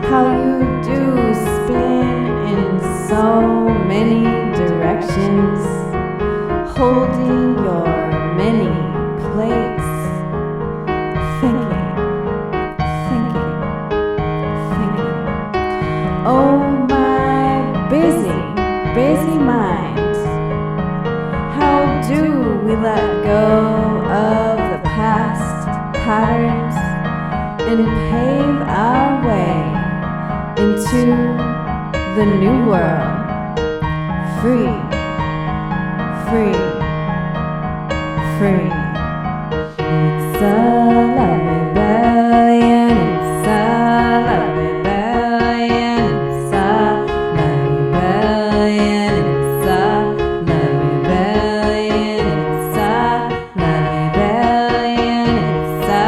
how you do spin in so many directions, holding your many plates, thinking. Oh, my busy mind, how do we let go of the past patterns and pave our way into the new world, free. It's a love rebellion, it's a love rebellion, it's a love rebellion, it's a love rebellion, it's a love rebellion, it's a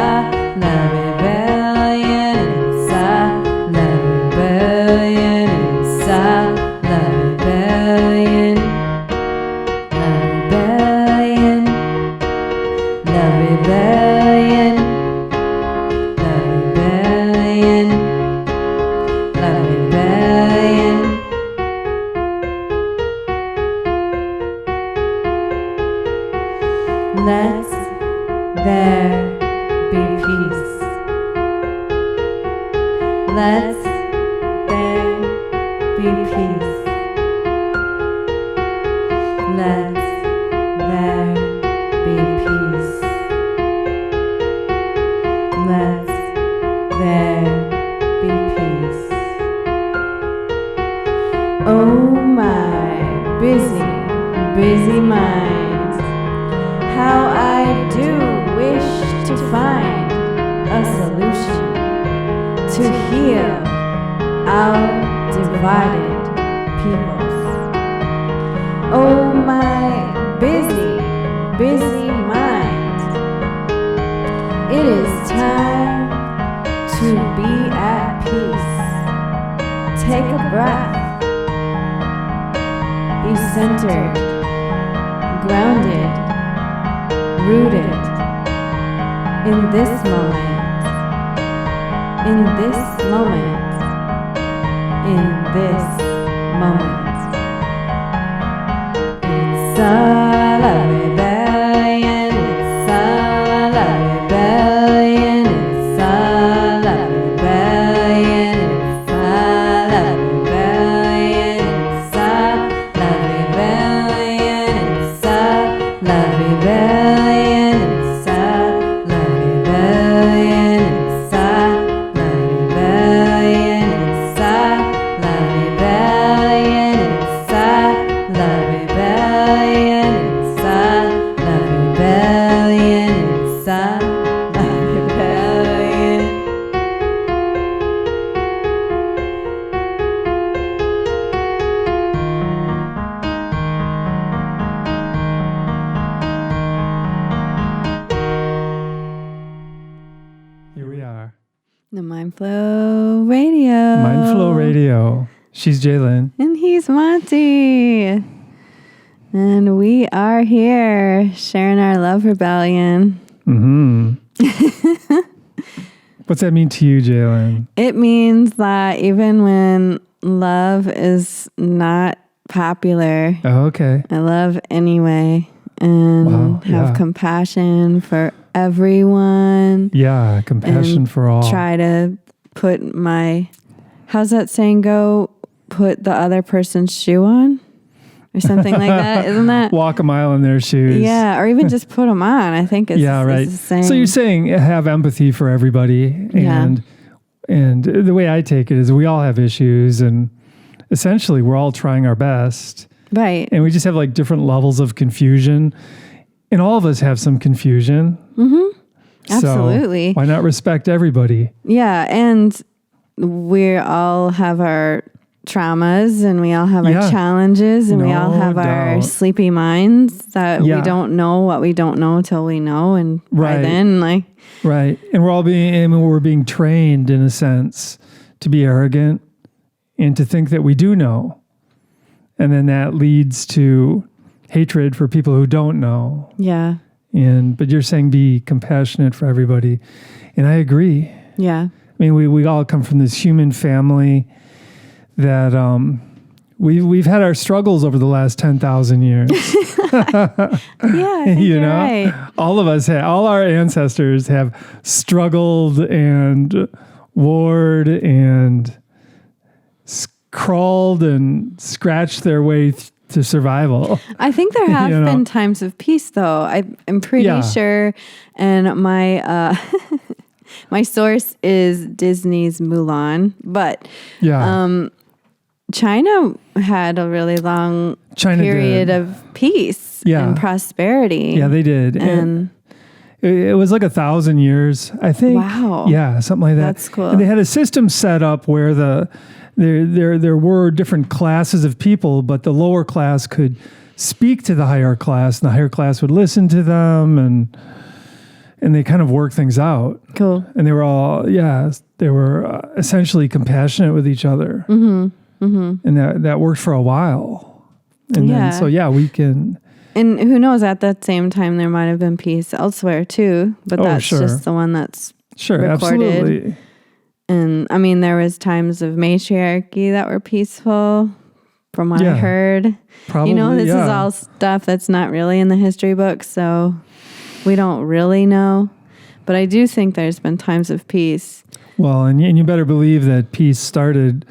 love rebellion, it's a love rebellion, it's a love rebellion, love rebellion, love rebellion. Let there be peace. Let there be peace. Let there be peace. Let there be peace. Oh, my busy mind, how I do wish to find a solution to heal our divided peoples. Oh, my busy mind, it is time to be at peace. Take a breath. Be centered, grounded, rooted in this moment, in this moment, in this moment. It's a love rebellion, it's a love rebellion, it's a love rebellion, it's a love rebellion, it's a love rebellion, it's a love rebellion, it's a love rebellion, it's a love rebellion, it's a love rebellion, it's a love rebellion, it's a love rebellion, it's a love rebellion. Here we are. The Mindflow Radio. Mindflow Radio. She's Jai Lynn. And he's Monte. And we are here sharing our love rebellion. Mm-hmm. What's that mean to you, Jai Lynn? It means that even when love is not popular, Oh, okay. I love anyway and have compassion for everyone. Yeah, compassion and for all. Try to put my, how's that saying go? Put the other person's shoe on? Or something like that. Isn't that? Walk a mile in their shoes. Yeah, or even just put them on. I think it's, yeah, right. it's the same. So you're saying have empathy for everybody. And the way I take it is we all have issues and essentially we're all trying our best. Right. And we just have like different levels of confusion. And all of us have some confusion. Mm-hmm. Absolutely. So why not respect everybody? Yeah, and we all have our traumas and we all have our challenges and we all have our sleepy minds that we don't know what we don't know till we know, and by then and we're being trained in a sense to be arrogant and to think that we do know, and then that leads to hatred for people who don't know. But you're saying be compassionate for everybody, and I agree. I I mean, we all come from this human family that we've had our struggles over the last 10,000 years. Yeah, I think you're right. All of us, all our ancestors have struggled and warred and crawled and scratched their way to survival. I think there have been times of peace, though. I'm pretty sure, and my my source is Disney's Mulan, but China had a really long period of peace and prosperity. Yeah, they did. And it was like 1,000 years, I think. Wow. Yeah, something like that. That's cool. And they had a system set up where there were different classes of people, but the lower class could speak to the higher class, and the higher class would listen to them, and they kind of worked things out. Cool. And they were all, they were essentially compassionate with each other. Mm-hmm. Mm-hmm. And that worked for a while. And then, so we can... And who knows, at that same time, there might have been peace elsewhere too, but that's just the one that's recorded. Absolutely. And I mean, there was times of matriarchy that were peaceful from what I heard. Probably, this is all stuff that's not really in the history books, so we don't really know. But I do think there's been times of peace. Well, and you better believe that peace started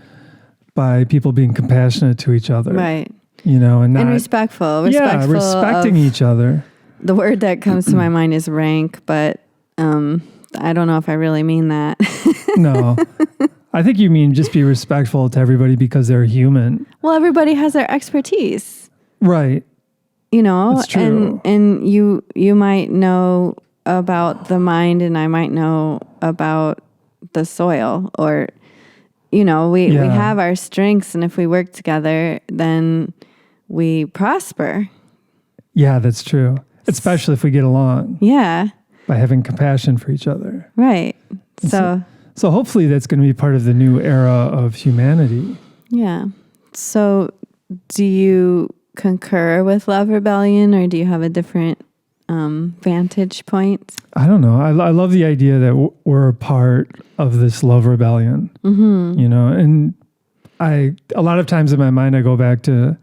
by people being compassionate to each other. Right. And respectful. Respecting each other. The word that comes to my mind is rank, but I don't know if I really mean that. No. I think you mean just be respectful to everybody because they're human. Well, everybody has their expertise. Right. That's true. And you might know about the mind and I might know about the soil, or we have our strengths, and if we work together, then we prosper. Yeah, that's true. Especially if we get along. Yeah. By having compassion for each other. Right. So hopefully that's going to be part of the new era of humanity. Yeah. So do you concur with love rebellion, or do you have a different vantage point? I don't know. I love the idea that we're a part of this love rebellion. Mm-hmm. And a lot of times in my mind I go back to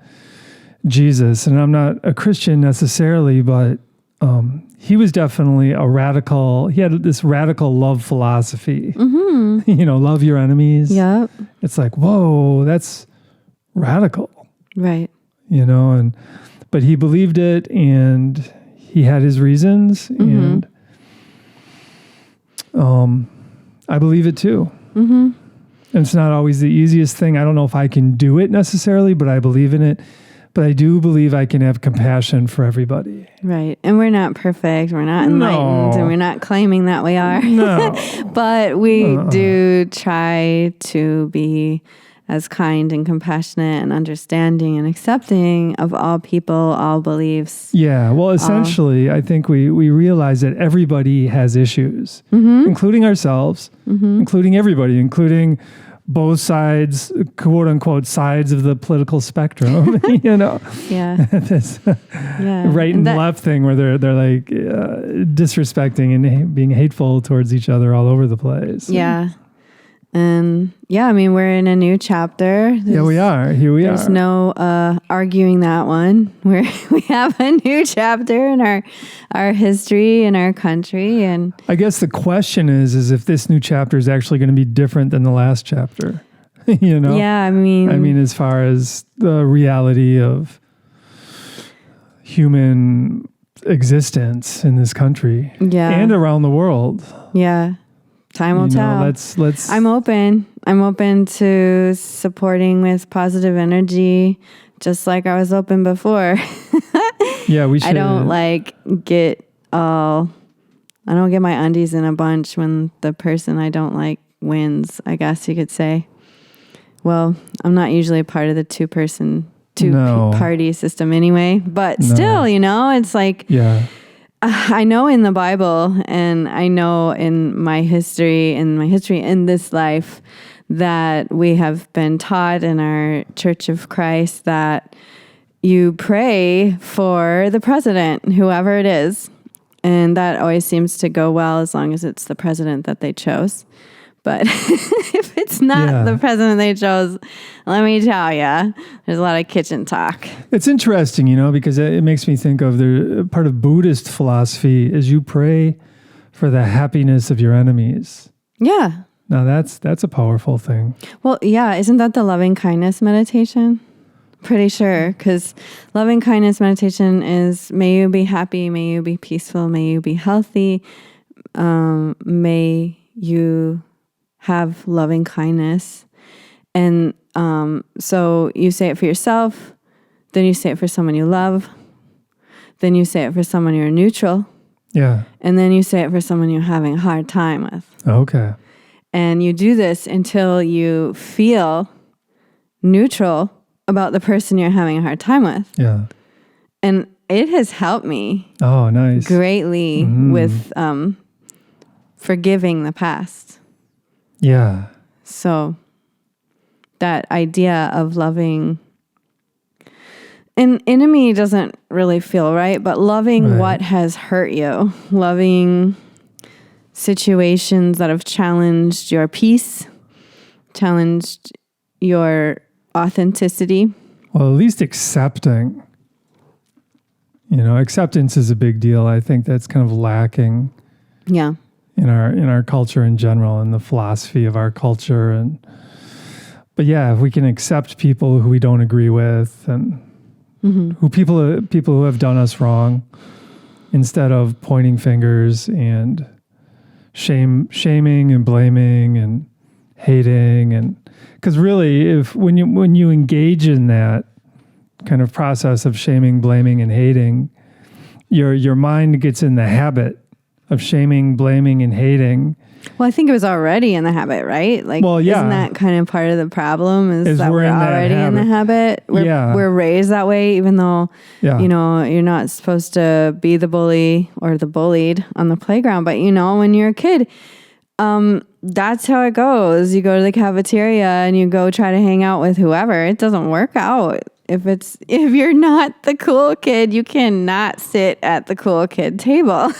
Jesus, and I'm not a Christian necessarily, but he was definitely a radical. He had this radical love philosophy. Mm-hmm. Love your enemies. Yeah. It's like, whoa, that's radical. Right. But he believed it, and he had his reasons, mm-hmm. and I believe it too. Mm-hmm. And it's not always the easiest thing. I don't know if I can do it necessarily, but I believe in it. But I do believe I can have compassion for everybody. Right. And we're not perfect. We're not enlightened. And we're not claiming that we are. No. But we do try to be as kind and compassionate and understanding and accepting of all people, all beliefs. Yeah. Well, essentially, I think we realize that everybody has issues, mm-hmm. including ourselves, mm-hmm. including everybody, including both sides, quote unquote, sides of the political spectrum, Yeah. This right and left thing where they're like disrespecting and being hateful towards each other all over the place. Yeah. And I mean, we're in a new chapter. We are. Here we are. There's no arguing that one. We have a new chapter in our history in our country. And I guess the question is if this new chapter is actually going to be different than the last chapter. Yeah, I mean, as far as the reality of human existence in this country, and around the world. Yeah. Time will tell. Let's. I'm open. I'm open to supporting with positive energy, just like I was open before. Yeah, we should. I don't get my undies in a bunch when the person I don't like wins, I guess you could say. Well, I'm not usually a part of the two-party system anyway, but still, it's like. Yeah. I know in the Bible, and I know in my history in this life, that we have been taught in our Church of Christ that you pray for the president, whoever it is. And that always seems to go well as long as it's the president that they chose. But if it's not the president they chose, let me tell you, there's a lot of kitchen talk. It's interesting, because it makes me think of the part of Buddhist philosophy is you pray for the happiness of your enemies. Yeah. Now that's a powerful thing. Well, yeah. Isn't that the loving kindness meditation? Pretty sure, because loving kindness meditation is may you be happy, may you be peaceful, may you be healthy, may you have loving kindness. And so you say it for yourself, then you say it for someone you love, then you say it for someone you're neutral. Yeah. And then you say it for someone you're having a hard time with. Okay. And you do this until you feel neutral about the person you're having a hard time with. Yeah. And it has helped me greatly with forgiving the past. Yeah. So that idea of loving an enemy doesn't really feel right, but loving what has hurt you, loving situations that have challenged your peace, challenged your authenticity. Well, at least accepting. Acceptance is a big deal. I think that's kind of lacking. Yeah. In our culture in general, and the philosophy of our culture, but if we can accept people who we don't agree with, and who people who have done us wrong, instead of pointing fingers and shaming and blaming and hating, and because really, when you engage in that kind of process of shaming, blaming, and hating, your mind gets in the habit of shaming, blaming, and hating. Well, I think it was already in the habit, right? Isn't that kind of part of the problem is that we're already in the habit? We're raised that way, even though, you're not supposed to be the bully or the bullied on the playground. But, when you're a kid, that's how it goes. You go to the cafeteria and you go try to hang out with whoever. It doesn't work out. If you're not the cool kid, you cannot sit at the cool kid table.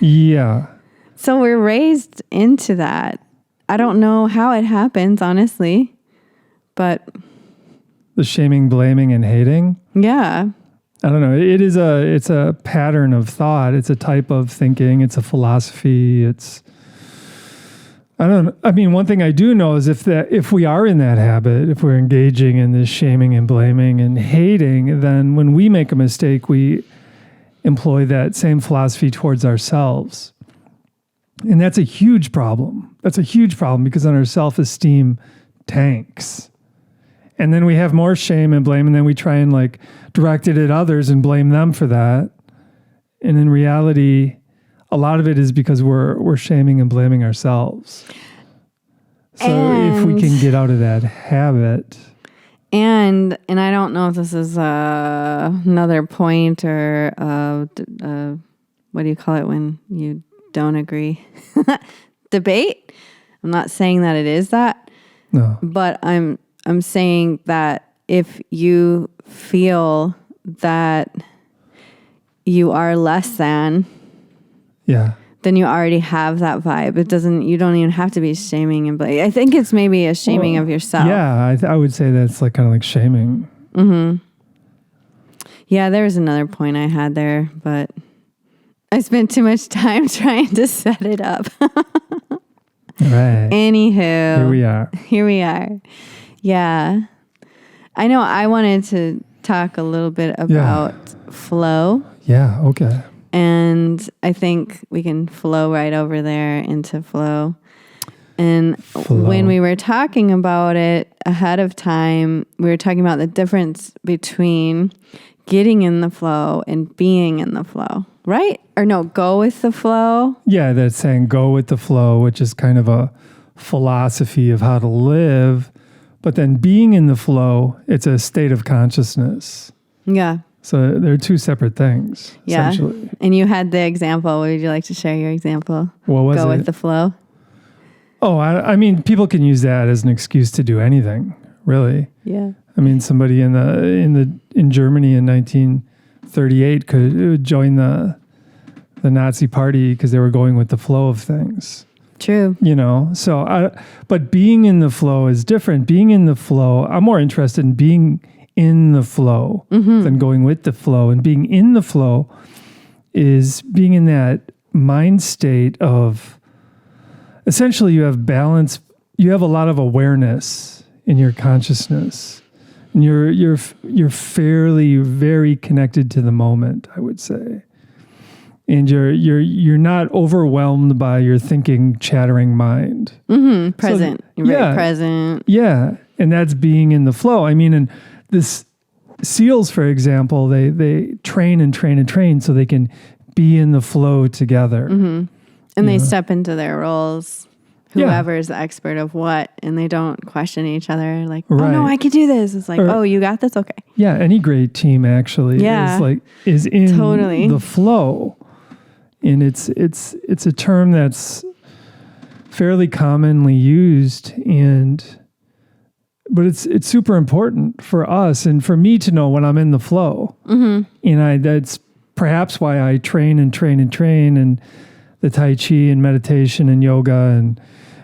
Yeah. So we're raised into that. I don't know how it happens, honestly, but the shaming, blaming, and hating. Yeah. I don't know. It's a pattern of thought. It's a type of thinking. It's a philosophy. One thing I do know is if we are in that habit, if we're engaging in this shaming and blaming and hating, then when we make a mistake, we employ that same philosophy towards ourselves. And that's a huge problem. That's a huge problem because then our self-esteem tanks. And then we have more shame and blame, and then we try and direct it at others and blame them for that. And in reality, a lot of it is because we're shaming and blaming ourselves. So if we can get out of that habit. And I don't know if this is another point or what do you call it when you don't agree? Debate. I'm not saying that it is that. No. But I'm saying that if you feel that you are less than, then you already have that vibe. You don't even have to be shaming and blaming. I think it's maybe a shaming of yourself. Yeah, I would say that's kind of like shaming. Mm-hmm. Yeah, there was another point I had there, but I spent too much time trying to set it up. Right. Anywho. Here we are. Yeah. I know I wanted to talk a little bit about flow. Yeah, okay. And I think we can flow right over there into flow. And when we were talking about it ahead of time, we were talking about the difference between getting in the flow and being in the flow, right? Or no, go with the flow. Yeah, that's saying go with the flow, which is kind of a philosophy of how to live. But then being in the flow, it's a state of consciousness. Yeah. So they're two separate things, essentially. And you had the example. Would you like to share your example? What was it? Go with the flow. Oh, I mean, people can use that as an excuse to do anything, really. Yeah. I mean, somebody in Germany in 1938 could join the Nazi party because they were going with the flow of things. True. But being in the flow is different. Being in the flow, I'm more interested in being in the flow than going with the flow. And being in the flow is being in that mind state of, essentially you have balance, you have a lot of awareness in your consciousness. And you're fairly very connected to the moment, I would say. And you're not overwhelmed by your thinking, chattering mind. Present. So, you're very present. Yeah. And that's being in the flow. I mean, and this SEALs, for example, they train and train and train so they can be in the flow together. And they step into their roles, whoever is the expert of what, and they don't question each other like, oh no, I can do this. It's like, oh, you got this? Okay. Yeah, any great team actually is in the flow. And it's a term that's fairly commonly used, but it's super important for us and for me to know when I'm in the flow. And that's perhaps why I train and the Tai Chi and meditation and yoga and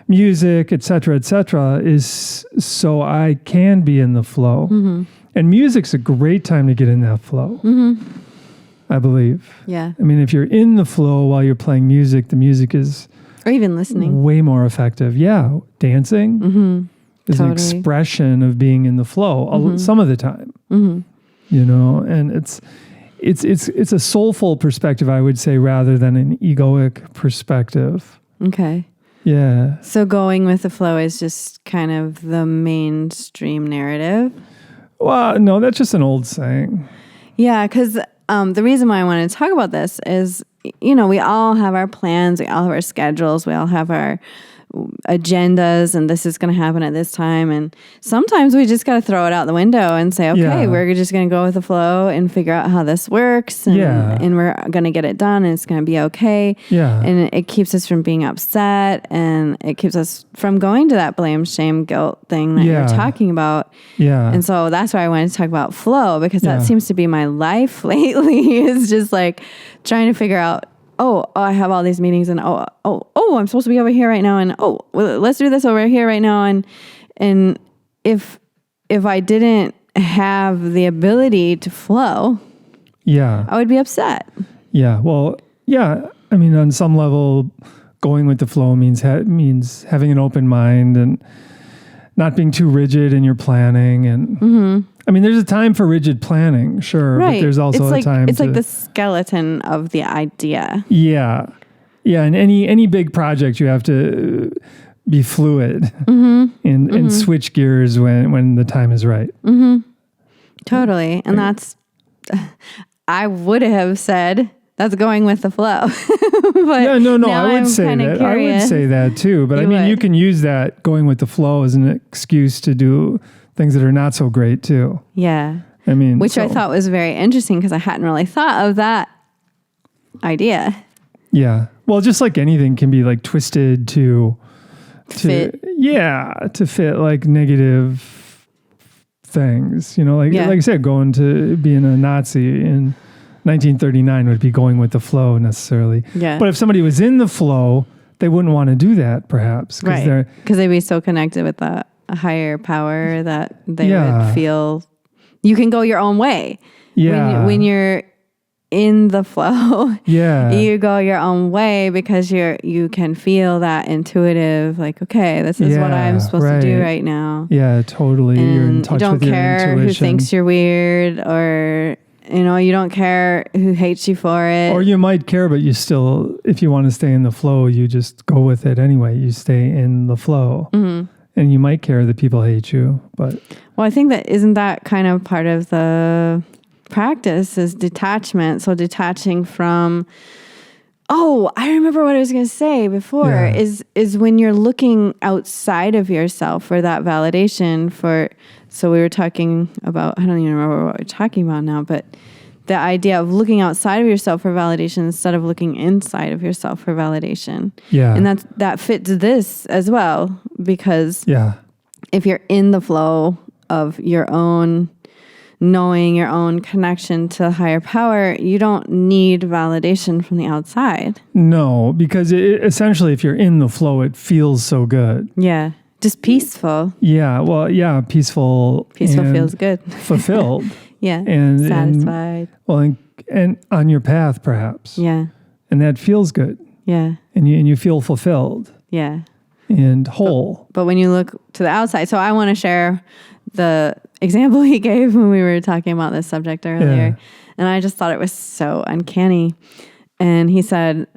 music, et cetera, is so I can be in the flow. And music's a great time to get in that flow. I believe. Yeah. I mean, if you're in the flow while you're playing music, the music is... Or even listening. Way more effective. Yeah. Dancing is an expression of being in the flow some of the time. And it's a soulful perspective, I would say, rather than an egoic perspective. Okay. Yeah. So going with the flow is just kind of the mainstream narrative? Well, no, that's just an old saying. Yeah, because... the reason why I wanted to talk about this is, we all have our plans, we all have our schedules, we all have our agendas, and this is going to happen at this time. And sometimes we just got to throw it out the window and say, okay, we're just going to go with the flow and figure out how this works. And we're going to get it done and it's going to be okay. Yeah. And it keeps us from being upset, and it keeps us from going to that blame, shame, guilt thing that you're talking about. Yeah. And so that's why I wanted to talk about flow, because that seems to be my life lately, is just like trying to figure out, I have all these meetings, and I'm supposed to be over here right now, and let's do this over here right now, and if I didn't have the ability to flow, I would be upset. Yeah. Well, yeah. I mean, on some level, going with the flow means having an open mind and not being too rigid in your planning. And I mean, there's a time for rigid planning, sure, but there's also a time. It's like the skeleton of the idea. Yeah. Yeah. And any big project, you have to be fluid and switch gears when the time is right. Totally. And that's, I would have said, that's going with the flow. But I would say that. Curious. I would say that too. But you can use that going with the flow as an excuse to do things that are not so great too. Yeah. I thought was very interesting, because I hadn't really thought of that idea. Yeah. Well, just like anything can be like twisted to fit. Yeah. To fit like negative things, like I said, going to being a Nazi in 1939 would be going with the flow necessarily. Yeah. But if somebody was in the flow, they wouldn't want to do that perhaps. Right. Because they'd be so connected with a higher power that they would feel you can go your own way. Yeah. When you're in the flow, you go your own way because you can feel that intuitive, like, okay, this is what I'm supposed to do right now. Yeah, totally. And you're in touch with your intuition. You don't care who thinks you're weird, or you don't care who hates you for it. Or you might care, but you still, if you want to stay in the flow, you just go with it anyway. You stay in the flow. And you might care that people hate you, but... Well, I think isn't that kind of part of the practice is detachment. So detaching from... Oh, I remember what I was going to say before is when you're looking outside of yourself for that validation for... So we were talking about... I don't even remember what we're talking about now, but the idea of looking outside of yourself for validation instead of looking inside of yourself for validation. Yeah. And that fits this as well, because if you're in the flow of your own knowing your own connection to higher power, you don't need validation from the outside. No, because essentially if you're in the flow, it feels so good. Yeah. Just peaceful. Yeah. Well, yeah. Peaceful feels good. Fulfilled. Yeah. And satisfied. And on your path, perhaps. Yeah. And that feels good. Yeah. And you feel fulfilled. Yeah. And whole. But when you look to the outside, so I want to share the example he gave when we were talking about this subject earlier. And I just thought it was so uncanny. And he said,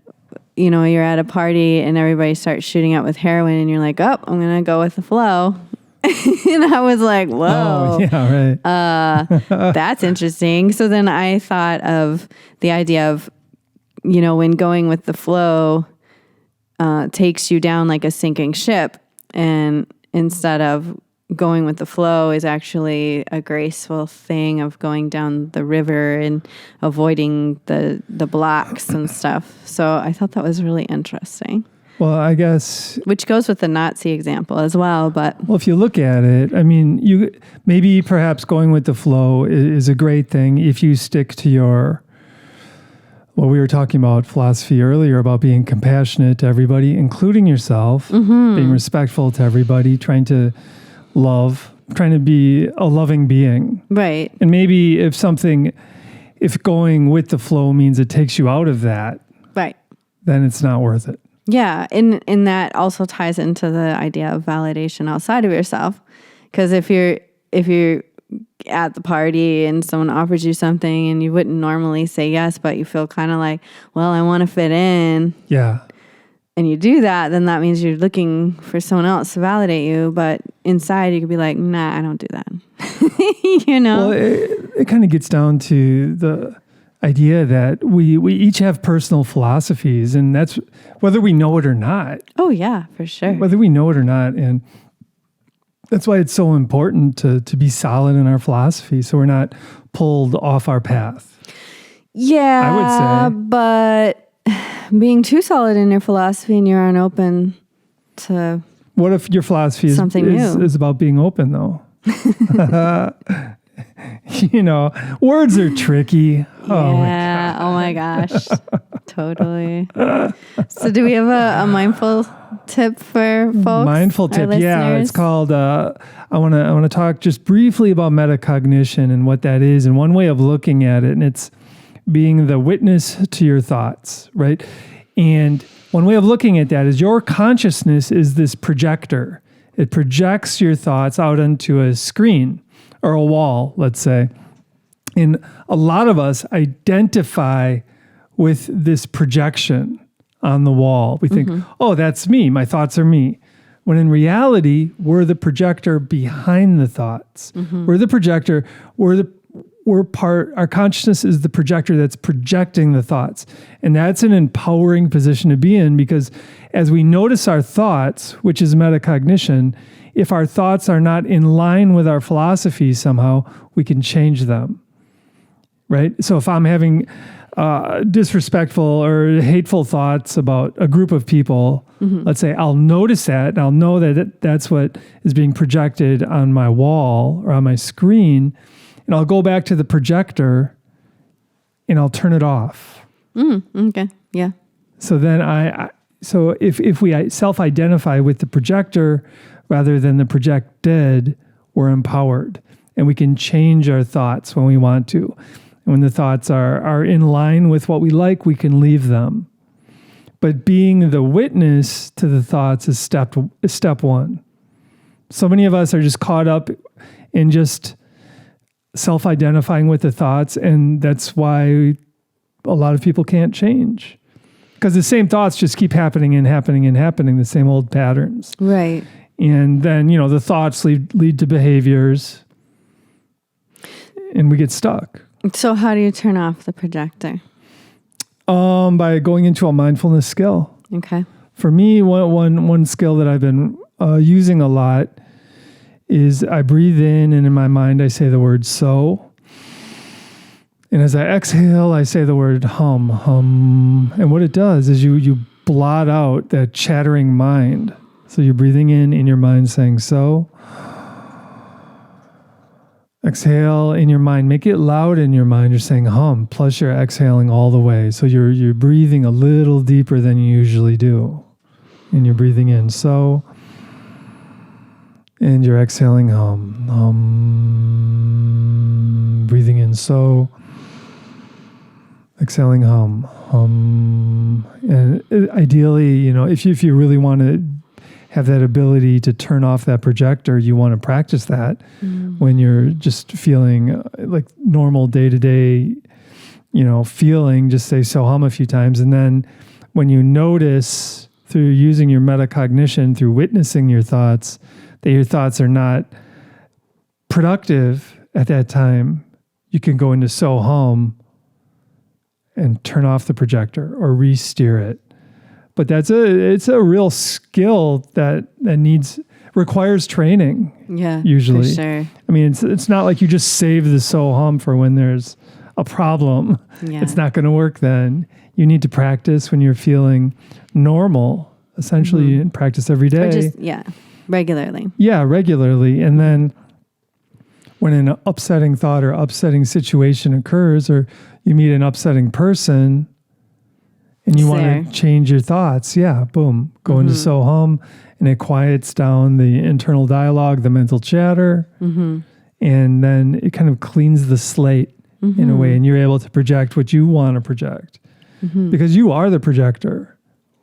you know, you're at a party and everybody starts shooting out with heroin and you're like, oh, I'm going to go with the flow. And I was like, whoa. Oh, yeah, right. That's interesting. So then I thought of the idea of, you know, when going with the flow takes you down like a sinking ship, and instead of going with the flow is actually a graceful thing of going down the river and avoiding the blocks and stuff. So I thought that was really interesting. Well, I guess... Which goes with the Nazi example as well, but... Well, if you look at it, I mean, maybe perhaps going with the flow is a great thing if you stick to your... Well, we were talking about philosophy earlier about being compassionate to everybody, including yourself, being respectful to everybody, trying to be a loving being. Right. And maybe if going with the flow means it takes you out of that, right, then it's not worth it. Yeah. And that also ties into the idea of validation outside of yourself. Because if you're at the party and someone offers you something and you wouldn't normally say yes, but you feel kind of like, well, I want to fit in. Yeah. And you do that, then that means you're looking for someone else to validate you. But inside, you could be like, nah, I don't do that. You know? Well, it kind of gets down to the idea that we each have personal philosophies, and that's whether we know it or not. Oh, yeah, for sure. Whether we know it or not. And that's why it's so important to be solid in our philosophy so we're not pulled off our path. Yeah, I would say. But being too solid in your philosophy and you're unopen to what if your philosophy is about being open, though? You know, words are tricky. Yeah. Oh my gosh. Totally. So do we have a mindful tip for folks? Mindful tip. Yeah. It's called, I want to talk just briefly about metacognition and what that is and one way of looking at it. And it's being the witness to your thoughts, right? And one way of looking at that is your consciousness is this projector. It projects your thoughts out onto a screen or a wall, let's say. And a lot of us identify with this projection on the wall. We think, oh, that's me. My thoughts are me. When in reality, we're the projector behind the thoughts. We're the projector. Our consciousness is the projector that's projecting the thoughts. And that's an empowering position to be in, because as we notice our thoughts, which is metacognition, if our thoughts are not in line with our philosophy somehow, we can change them, right? So if I'm having disrespectful or hateful thoughts about a group of people, let's say, I'll notice that, and I'll know that that's what is being projected on my wall or on my screen, and I'll go back to the projector and I'll turn it off. Okay. Yeah. So then so if we self-identify with the projector rather than the projected, we're empowered, and we can change our thoughts when we want to. And when the thoughts are in line with what we like, we can leave them. But being the witness to the thoughts is step one. So many of us are just caught up in just self-identifying with the thoughts, and that's why a lot of people can't change. Because the same thoughts just keep happening and happening and happening, the same old patterns. Right. And then, the thoughts lead to behaviors, and we get stuck. So how do you turn off the projector? By going into a mindfulness skill. Okay. For me, one skill that I've been using a lot is I breathe in, and in my mind I say the word so. And as I exhale, I say the word hum, hum. And what it does is you blot out that chattering mind. So you're breathing in your mind saying so. Exhale in your mind. Make it loud in your mind. You're saying hum, plus you're exhaling all the way. So you're breathing a little deeper than you usually do. And you're breathing in so. And you're exhaling hum. Hum. Breathing in so. Exhaling hum. Hum. And ideally, if you really want to have that ability to turn off that projector, you want to practice that when you're just feeling like normal day-to-day, feeling, just say so hum a few times. And then when you notice through using your metacognition, through witnessing your thoughts, that your thoughts are not productive at that time, you can go into so hum and turn off the projector or re-steer it. But it's a real skill that requires training. Yeah, usually. For sure. I mean, it's not like you just save the so hum for when there's a problem. Yeah. It's not going to work then. You need to practice when you're feeling normal, essentially, and practice every day. Or just, regularly. Yeah, regularly. And then when an upsetting thought or upsetting situation occurs, or you meet an upsetting person, and you want to change your thoughts, boom, go into so hum, and it quiets down the internal dialogue, the mental chatter, and then it kind of cleans the slate in a way, and you're able to project what you want to project, because you are the projector.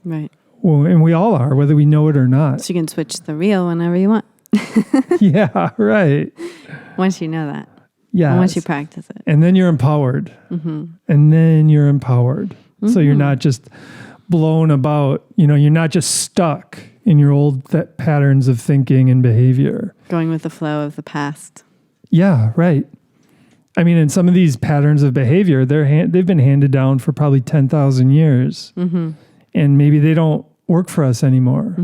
Right. Well, and we all are, whether we know it or not. So you can switch the reel whenever you want. Yeah, right. Once you know that. Yeah. Once you practice it. And then you're empowered. And then you're empowered. So you're not just blown about, you're not just stuck in your old patterns of thinking and behavior. Going with the flow of the past. Yeah, right. I mean, and some of these patterns of behavior, they've been handed down for probably 10,000 years. And maybe they don't work for us anymore.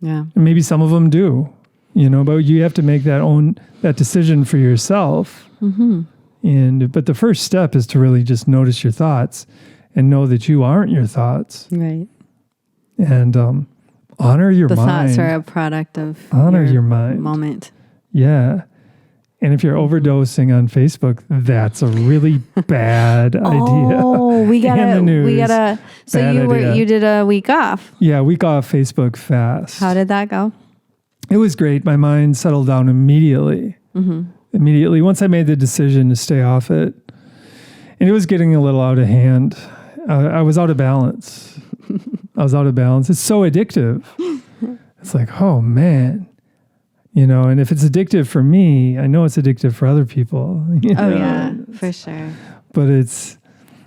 Yeah. And maybe some of them do, but you have to make that decision for yourself. But the first step is to really just notice your thoughts and know that you aren't your thoughts. Right. And honor your mind. The thoughts are a product of your mind. Moment. Yeah. And if you're overdosing on Facebook, that's a really bad idea. Oh, we gotta. So you did a week off. Yeah, week off Facebook fast. How did that go? It was great. My mind settled down immediately. Immediately, once I made the decision to stay off it, and it was getting a little out of hand. I was out of balance. It's so addictive. It's like, oh man, and if it's addictive for me, I know it's addictive for other people. Yeah, for sure. But it's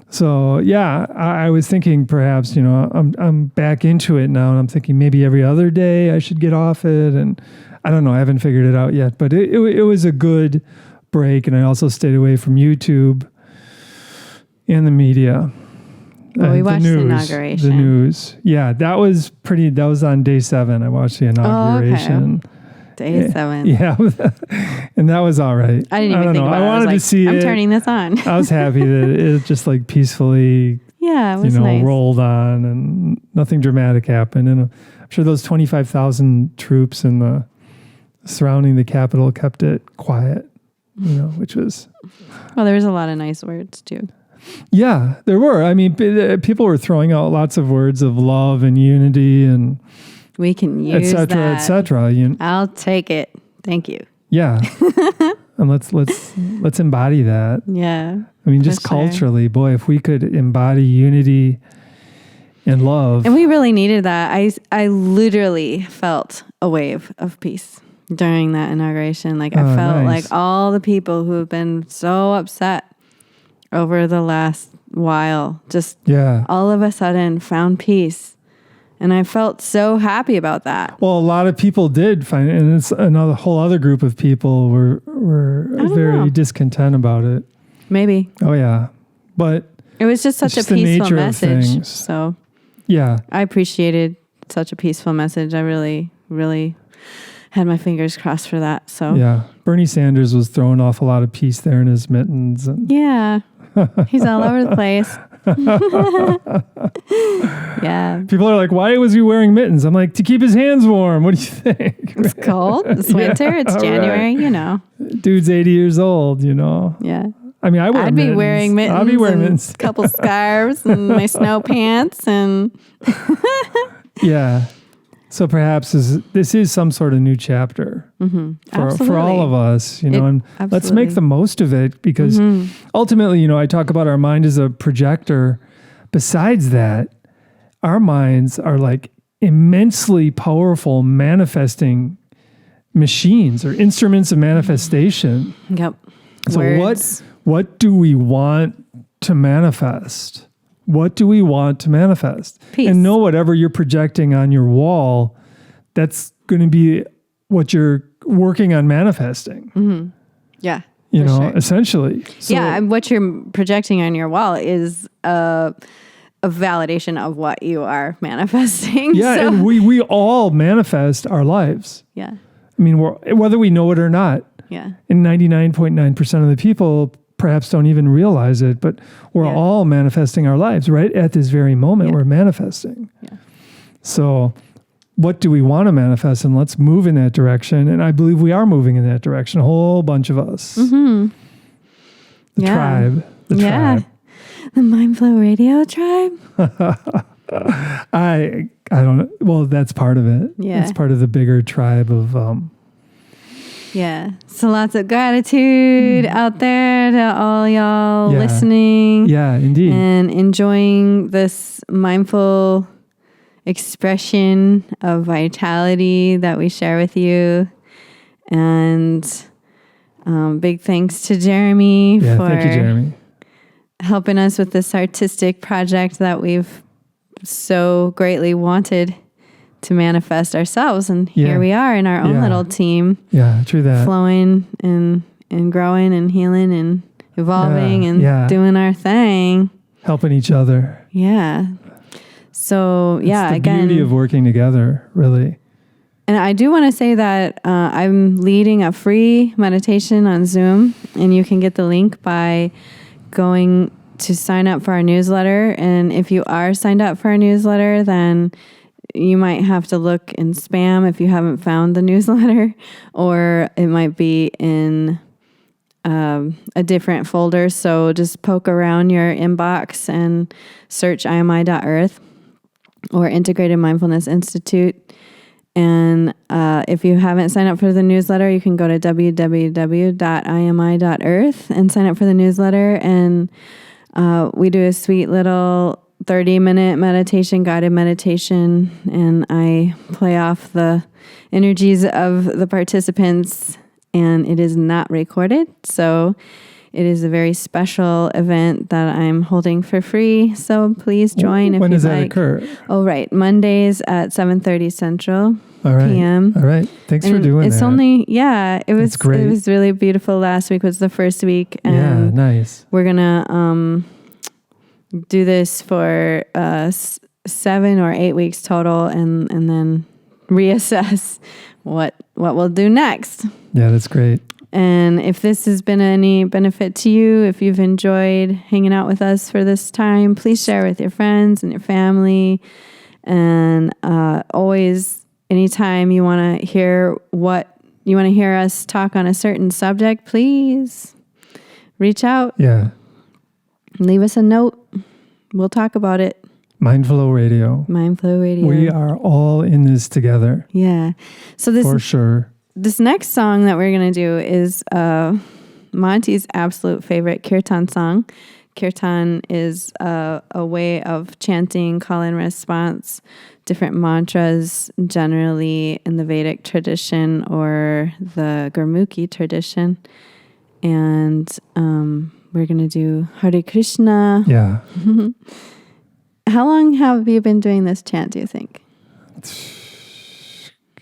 so, I was thinking perhaps, I'm back into it now, and I'm thinking maybe every other day I should get off it, and I don't know. I haven't figured it out yet, but it was a good break. And I also stayed away from YouTube and the media. Well, we watched the inauguration. The news. Yeah, that was on day 7. I watched the inauguration. Oh, okay. Day 7. Yeah. And that was all right. I didn't even think about it. I wanted to see it. I'm turning this on. I was happy that it just like peacefully, it was nice. Rolled on and nothing dramatic happened. And I'm sure those 25,000 troops surrounding the Capitol kept it quiet, which was... Well, there was a lot of nice words, too. Yeah, there were. I mean, people were throwing out lots of words of love and unity and... We can use that. Et cetera. I'll take it. Thank you. Yeah. And let's embody that. Yeah. I mean, just culturally, boy, if we could embody unity and love. And we really needed that. I literally felt a wave of peace during that inauguration. Like I felt like all the people who have been so upset over the last while just all of a sudden found peace. And I felt so happy about that. Well, a lot of people did find it, and it's whole other group of people were very discontent about it. Maybe. Oh yeah, but it was just such a peaceful message. So yeah, I appreciated such a peaceful message. I really, really had my fingers crossed for that. So yeah, Bernie Sanders was throwing off a lot of peace there in his mittens. And yeah, he's all over the place. Yeah. People are like, why was he wearing mittens? I'm like, to keep his hands warm. What do you think? It's cold. It's winter. It's January, Dude's 80 years old, Yeah. I mean, I'd be wearing mittens. I'd be wearing mittens. A couple scarves and my snow pants and... Yeah. So perhaps this is some sort of new chapter for all of us, and let's make the most of it, because ultimately, I talk about our mind as a projector. Besides that, our minds are like immensely powerful manifesting machines or instruments of manifestation. Yep. So what do we want to manifest? What do we want to manifest? Peace. And know whatever you're projecting on your wall, that's going to be what you're working on manifesting. Mm-hmm. Yeah. Essentially. So, yeah. And what you're projecting on your wall is a validation of what you are manifesting. Yeah. So. And we all manifest our lives. Yeah. I mean, whether we know it or not. Yeah. And 99.9% of the people perhaps don't even realize it, but we're all manifesting our lives right at this very moment. We're manifesting. Yeah. So what do we want to manifest? And let's move in that direction. And I believe we are moving in that direction. A whole bunch of us. Mm-hmm. The tribe. The tribe. The Mindflow Radio tribe. I don't know. Well, that's part of it. Yeah. It's part of the bigger tribe of yeah. So lots of gratitude out there to all y'all listening. Yeah, indeed. And enjoying this mindful expression of vitality that we share with you. And big thanks to Jeremy for thank you, Jeremy, helping us with this artistic project that we've so greatly wanted to manifest ourselves, and here we are in our own little team. Yeah, true that. Flowing and growing and healing and evolving and doing our thing. Helping each other. Yeah. So it's the again, beauty of working together, really. And I do want to say that I'm leading a free meditation on Zoom, and you can get the link by going to sign up for our newsletter. And if you are signed up for our newsletter, then you might have to look in spam if you haven't found the newsletter, or it might be in a different folder. So just poke around your inbox and search IMI.earth or Integrated Mindfulness Institute. And if you haven't signed up for the newsletter, you can go to www.imi.earth and sign up for the newsletter. And we do a sweet little 30-minute meditation, guided meditation, and I play off the energies of the participants, and it is not recorded. So it is a very special event that I'm holding for free. So please join if you'd like. When does that occur? Oh, right. Mondays at 7:30 Central PM. All right. Thanks for doing that. It's only, it was great. It was really beautiful. Last week was the first week. And nice. We're going to do this for 7 or 8 weeks total, and then reassess what we'll do next. Yeah, that's great. And if this has been any benefit to you, if you've enjoyed hanging out with us for this time, please share with your friends and your family. And always, anytime you want to hear us talk on a certain subject, please reach out. Yeah. Leave us a note. We'll talk about it. Mindflow Radio. Mindflow Radio. We are all in this together. Yeah. So for sure. This next song that we're going to do is Monte's absolute favorite kirtan song. Kirtan is a way of chanting call and response, different mantras, generally in the Vedic tradition or the Gurmukhi tradition. And we're going to do Hare Krishna. Yeah. How long have you been doing this chant, do you think?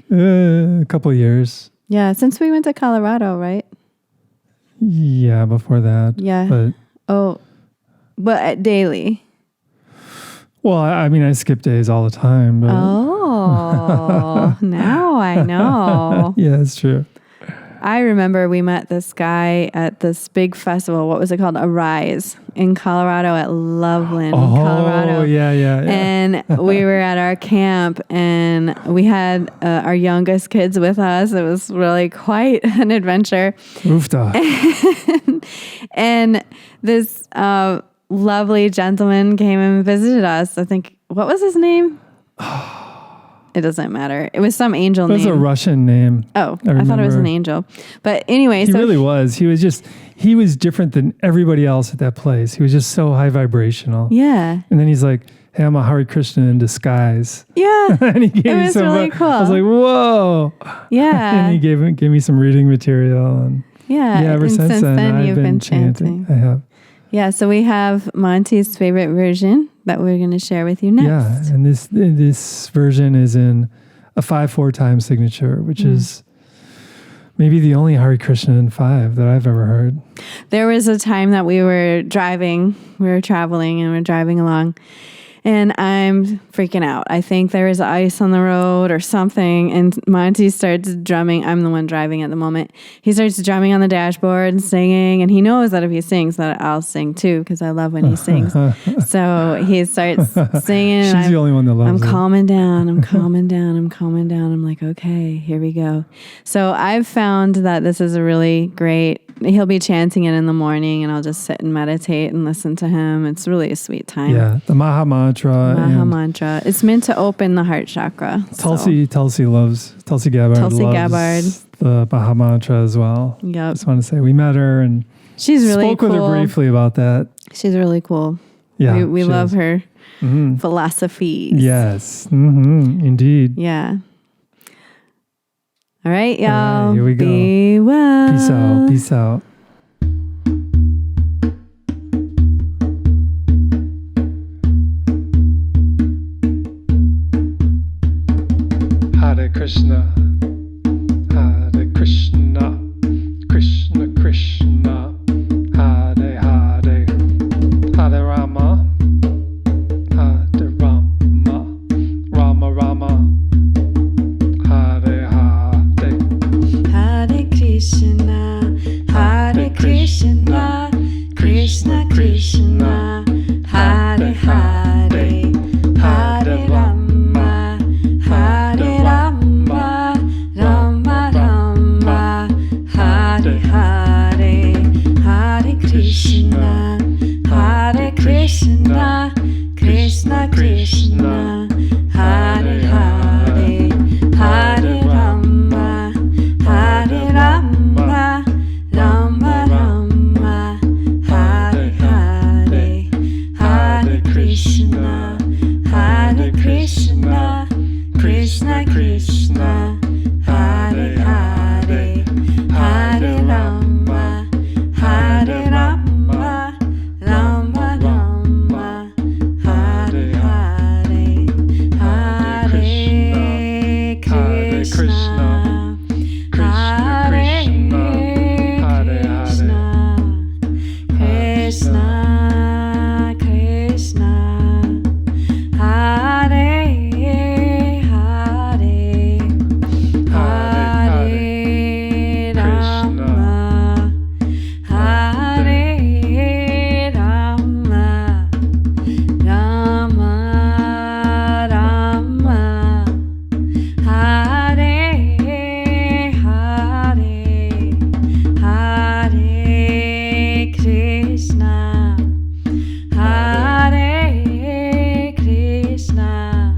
A couple of years. Yeah, since we went to Colorado, right? Yeah, before that. Yeah. But daily. Well, I mean, I skip days all the time. But Oh, now I know. Yeah, it's true. I remember we met this guy at this big festival. What was it called? Arise in Colorado at Loveland, Colorado. Oh, yeah. And we were at our camp, and we had our youngest kids with us. It was really quite an adventure. Oofda. And this lovely gentleman came and visited us. I think, what was his name? It doesn't matter. It was some angel name. It was a Russian name. Oh, I thought it was an angel. But anyway. He really was. He was different than everybody else at that place. He was just so high vibrational. Yeah. And then he's like, hey, I'm a Hare Krishna in disguise. Yeah. And he gave it me was some, really cool. I was like, whoa. Yeah. And he gave me some reading material. And ever since then I've been chanting. I have. Yeah, so we have Monte's favorite version that we're going to share with you next. Yeah, and this version is in a 5/4 time signature, which is maybe the only Hare Krishna in 5 that I've ever heard. There was a time that we were traveling, and we're driving along, and I'm freaking out. I think there is ice on the road or something, and Monte starts drumming. I'm the one driving at the moment. He starts drumming on the dashboard and singing, and he knows that if he sings that I'll sing too, because I love when he sings. So he starts singing. She's the only one that loves I'm calming down. I'm calming down. I'm like, okay, here we go. So I've found that this is a really great, he'll be chanting it in the morning, and I'll just sit and meditate and listen to him. It's really a sweet time. Yeah, the Maha Mantra. Mantra. It's meant to open the heart chakra. Tulsi Gabbard loves the Maha Mantra as well. Yep. Just want to say we met her and she's really spoke cool. with her briefly about that. She's really cool. Yeah, we love her philosophies. Yes, indeed. Yeah. All right, y'all. All right, here we go. Be well. Peace out. Peace out. Hare Krishna, Hare Krishna, Krishna Krishna, Hare Hare, Hare Rama, Hare Rama, Rama Rama, Hare Hare. Hare Krishna, Hare Krishna, Krishna Krishna, Hare Hare, Hare Rama, Hare Rama, Rama Rama, Hare Hare, Hare Krishna, Hare Krishna, Krishna Krishna, Hare Hare, Hare Rama, Hare Rama, Rama Rama, Hare Hare, Hare Krishna, Hare Krishna, Krishna Krishna, Hare Hare, Hare Rama, Hare Rama, Rama Rama, Hare Hare, Hare Krishna, Hare Krishna, Krishna Krishna, Hare Hare, Hare Rama, Hare Rama, Rama Rama, Hare Hare, Hare Krishna, Hare Krishna,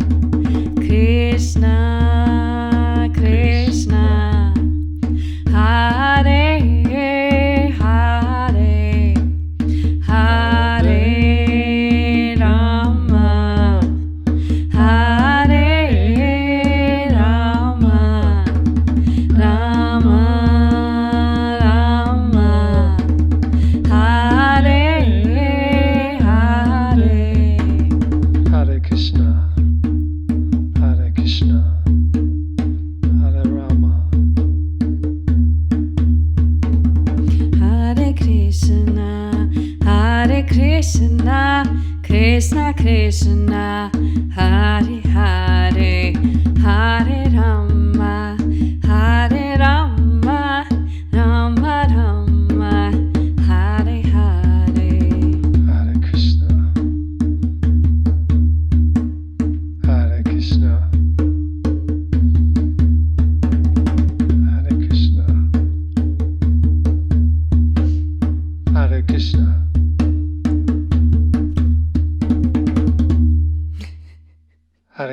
Krishna Krishna, Hare Hare, Hare Rama, Hare Rama, Rama Rama, Hare Hare. Hare Krishna, Hare Krishna, Hare Rama. Hare Krishna, Hare Krishna, Krishna Krishna, Hare Hare, Hare Rama, Hare Rama,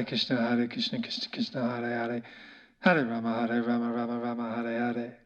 Krishna, Krishna Krishna, Hare Hare, Hare Rama, Rama Rama, Hare Hare.